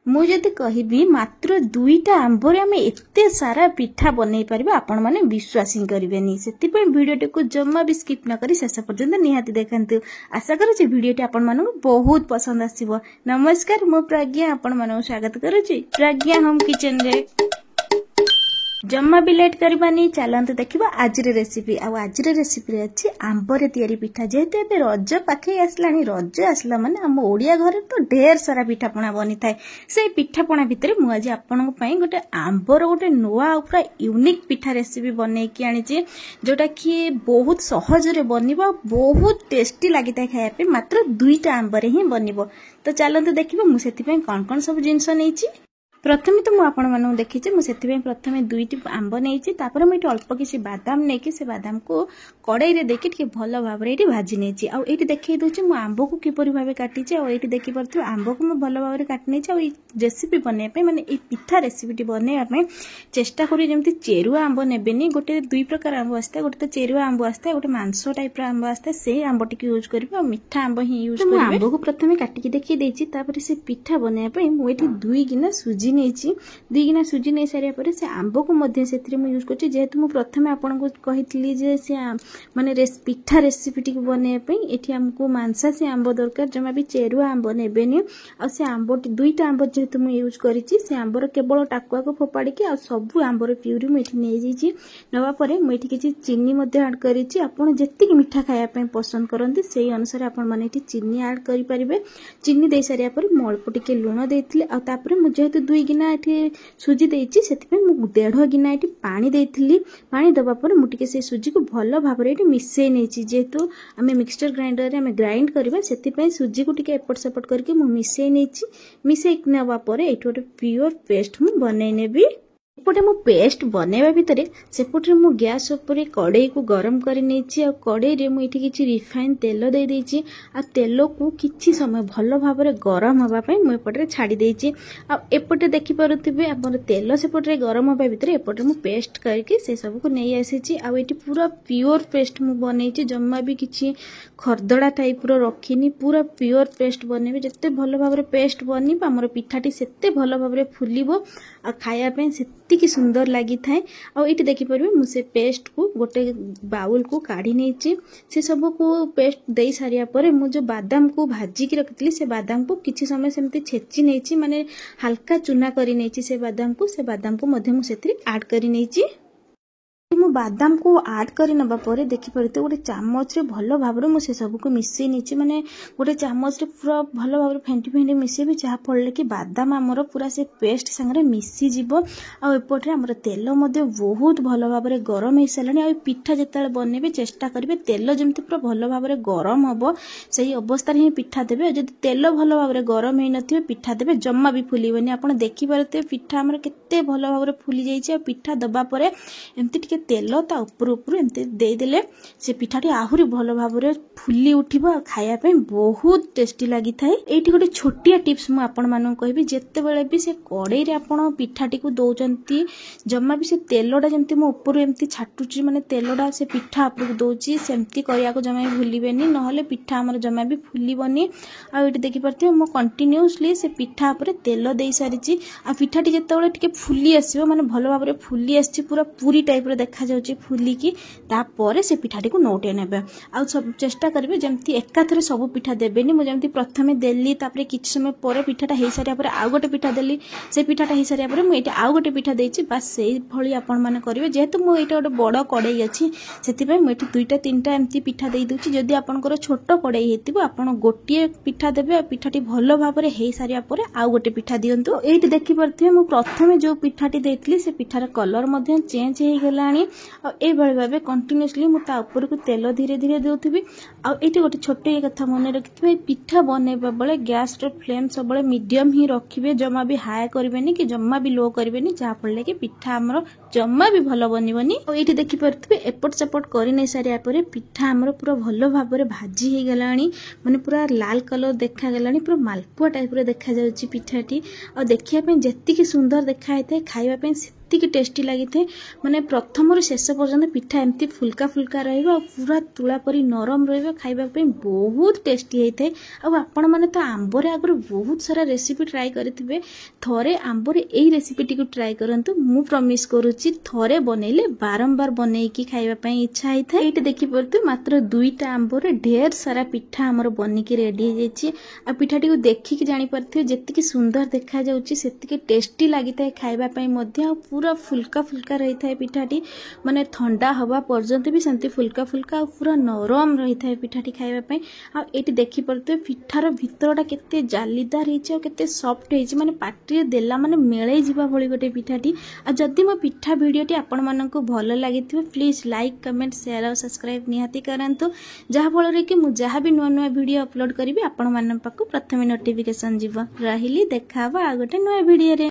मुझे कहबी मात्र 2टा आंबर आम एत सारा पिठा बनई पार आपण मैंने विश्वास ही करेनि से भिडियो को जमा भी स्किप न करी शेष पर्यंत निहाती देखते। आशा करुँच भिडियोटी आपण मानक बहुत पसंद आसो। नमस्कार मु प्रज्ञा आपण मानक स्वागत करुँच प्रज्ञा होम किचन रे। जम्मा भी लेट करबानी चलते देखा आज रेसिपी आज रेसिपी अच्छी आंबर तैयारी पिठा जेहेतु ए रज पाखे आसला रज आसला माने आम ओडिया घर तो ढेर सारा पिठापणा बनी थाए से पिठापणा भितर मुझे आपण गोटे आंबर गोटे नुआ पूरा यूनिक पिठा रेसिपी बनईकी आनी जोटा कि बहुत सहज बन बहुत टेस्टी लगी था खायापे मात्र 2टा आंबर ही बन। तो चलते देखा मुझे कौन कौन सब जिनस नहीं प्रथमे तो मुझे देखी मुझे प्रथमे 2टी आंब नहीं मुझे अल्प किसी बादाम नहीं से बादाम को कड़ाई रे देखी टे भल भाव ये भाजी नहीं आउ ये देखी दूसरी मुझे आंब को किपर भाव काटी ये देखिपे आंब को मुझे भल भाव काटी नहीं रेसिपी बनवाई माने ये पिठा रेसिपी बनवाई चेष्टा करी चेरुआ आंब नेबेनी गोटे 2 प्रकार आंब आसता गोटे तो चेरुआ आंब आसता गोटे मांस टाइप आंब आसता से आंब टी यूज करेंगे मीठा आंब ही यूज कर आंब को प्रथम काटिकी देखी देती से पिठा बनवाई मुझे 2 गिना सुजी नहीं 2 गिना सुजी नहीं सारे पर से आंब को मध्य से यूज कर जेहेतु मुझे प्रथम आपको कही से माने पिठा रेसिपी टी बनवाई आमको मांसा से आंब दरकार जमा भी चेरुआ आंब नेबेनी आ से आंब 2टा आंब जेहेतु मुझे यूज करी से आंबर केवल टाकुआ को फोपाड़ी आ सब आंबर प्यूरी मुझे नापर मुझे किसी चीनी आड करी जी मिठा खायापी पसंद करती से अनुसार आपने चीनी आड करें चीनी दे सारे अल्प टिके लुण देती जेहेतु 2 गिना ये सुजी देती से 1.5 गिना ये पानी देती पानी दबापर मुझे से सुजी को भल भाव में मिसई नहीं जेहेतु आम मिक्सचर ग्राइंडर में ग्राइंड करवा से सुजी को टिके एपट सेपट करके मिसई नहीं मिसई नापर ये गोटे प्योर पेस्ट मु बनई नेबी। एपटे मु पेस्ट बनवा भितर सेपटे मु गैस उपर कड़ई को गरम कर कड़ई में किसी रिफाइन तेल दे देछि आ तेल को किछि समय भल भाव में गरम होगापी मुझे छाड़ी देछि आ एपटे देखि पारुथिबे हमर तेल सेपटे गरम होबा भितर एपटे मु पेस्ट करके से सब को नहीं आसी आ एटी पूरा प्योर पेस्ट मु बनैछि जम्मा भी किछि खरदड़ा टाइप रो रखिनी पूरा प्योर पेस्ट बनैबे जत्ते भल भाव में पेस्ट बनिबो हमर पिठाटी सेते भल भाव में फुलिबो आ खाया पे सेतिकी सुंदर लगी थाए आ ये देखिपारे मुझे पेस्ट को गोटे बाउल को काढ़ी नहीं से सब को पेस्ट दे सारिया पर मुझे बादाम को भाजिकी रखी से बादाम को किसी समय सेमती छेची नहीं माने हल्का चूना करी नहीं से बादाम को मध्य मुझे ऐड करी नहीं मु बादाम को आड कर नबा परे देखि परते गोटे चामच रे भलो भाव में से सब को मिसई नहीं माने गोटे चामच रे पूरा भलो भाव में फेंटी फेंटी मिसेबी जहाँ फल कि बादाम आमर पूरा से पेस्ट संगे मिसी जीव आ एपटे आमर तेल मध्य बहुत भलो भाव में गरम हो सारे आ पिठा जिते बनइबे चेष्टा करेंगे तेल जमी पूरा भलो भाव में गरम हम से अवस्था ही पिठा देवे जब तेल भलो भाव में गरम हो न पिठा देवे जम्मा भी फुलबनी आप देखिपारे पिठा आमर केते भलो भाव में फुली जाइए पिठा दबा परे एमती तेल ता ऊपर ऊपर एमती देदेले से पिठाटी आहरी भल भाव में फुली उठिबो खायापे बहुत टेस्टी लगी थाए। एठी गोटे छोटिया टिप्स मु आपण मानन कहबी जेते बेले भी से कड़ाई रे आपण पिठाटी को दौचंती जम्मा भी से तेलटा जमती मो ऊपर एमती छाटुची माने तेलटा से पिठा ऊपर दौची सेमती करिया को जमा भूलिबेनी नहले पिठा हमर जमा भी फुलिबनी आ एठी देखि परथियो मो कंटिन्यूअसली से पिठा ऊपर तेल देई सारिची आ पिठाटी जेते बेले टिके फुली आसीबो माने भल भाव में फुली आसी पूरा पूरी टाइप रे देखा जाउची फुलिकी तापर से पिठाटी को नोटे नेबे आ सब चेष्टा करेंगे जमती एकाथरे सब पिठा देबेनी मु जमती प्रथमे देली तापर किछ समय पर पिठाटा हो सारिया पर आउ गोटे पिठा देली से पिठाटा हो सारिया पर मु एटा आउ गोटे पिठा देछि बस सेही भली आपण माने करिवे जेहेतु मु एटा गोटे बड़ कड़ाई अछि सेति पय मु एठी 2टा 3टा एमती पिठा देई दोछि जदि आपनकर छोट कड़ाई हेतिबो आपण गोटिए पिठा देबे पिठाटी भलो भाव में हो सारिया पर आउ गोटे पिठा दियंतु एठी देखि परथिबे मु प्रथमे जो पिठाटी देइतली से पिठार कलर मध्य चेंज हे गेलानी आ ए भली भाबे कंटिन्यूअसली मु ता ऊपर को तेल धीरे धीरे देउथिबी आ एठी गोटे छोटे ये कथा मन रखिथिबे पिठा बनैबा बेले गैस रे फ्लेम सब बेले मीडियम ही रखिबे जम्मा भी हाई करबेनी कि जम्मा भी लो करबेनी जहाँ फल कि पिठा हमर जम्मा भी भलो बनिबनी आ एठी देखि परथिबे एपट सेपट करि नै सारिया परे पिठा हमर पूरा भलो भाव में भाजी हे गेलानी माने पूरा लाल कलर देखा गेलानी पूरा मालपुआ टाइप रे देखा जाउची पिठाटी आ देखिया पे जेतिकी सुंदर देखा हेते खाइबा पे सेतिकी टेस्टी लगी थे माने प्रथम रु शेष पर्यंत पिठा एमती फुल्का फुल्का रहिबो पूरा तुला परी नरम रहिबो खाइबा पे बहुत टेस्टी होइथे। आ आपण माने तो आंबरे आगु बहुत सारा रेसिपी ट्राई करथिबे थरे आंबरे एई रेसिपी टिकु ट्राई करंतु मु प्रॉमिस करूची थरे बनेले बारंबार बनेकी खाइबा पे इच्छा होइथे। एठी देखि परतु मात्र 2टा आंबरे ढेर सारा पिठा हमर बनिकी रेडी हो जाइए। आ पिठाटी को देखिक जानी पार्थिबे जेतिकी सुंदर देखा जाउची सेतिकी टेस्टी लागिଥାଏ खाइबा पई मध्ये आ पूरा फुल्का फुल्का रही थाए पिठाटी माने ठंडा हवा पर्यंत भी सेंती फुल्का फुल्का पूरा नरम रही थाए पिठाटी खाइबा पई। आ एटी देखि परते पिठार भितरटा केते जालीदार हेछि और केते सॉफ्ट हेछि माने पाटी देला माने मेळे जिबा भली गोटे पिठाटी। आ जदि मो पिठा वीडियोटी आपण माननकु भलो लागिथिबे प्लीज लाइक कमेंट शेयर और सब्सक्राइब निहाती करंतु जहा फल रे कि मु जहा भी नुआ नुआ वीडियो अपलोड करिवि आपण मान पाखु प्रथमे नोटिफिकेशन जीव रहिली देखा आ गोटे नुआ वीडियो रे।